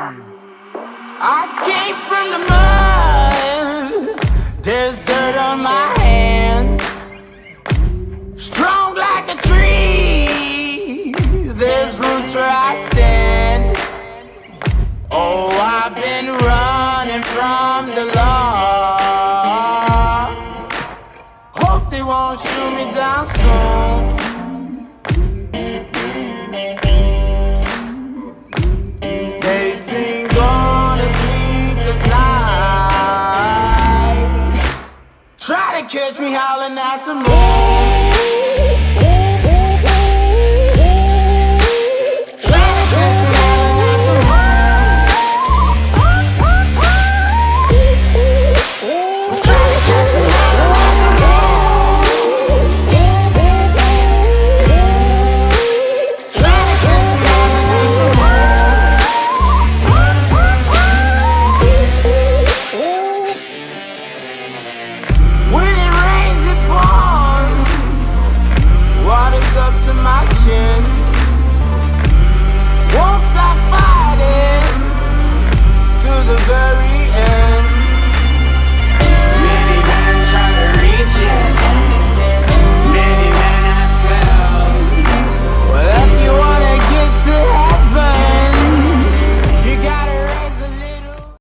I came from the mud, there's dirt on my hands. Strong like a tree, there's roots where I stand. Oh, I've been running from the law. Hope they won't shoot me down soon. They sing on a sleepless night, try to catch me howling at the moon. Water's up to my chin.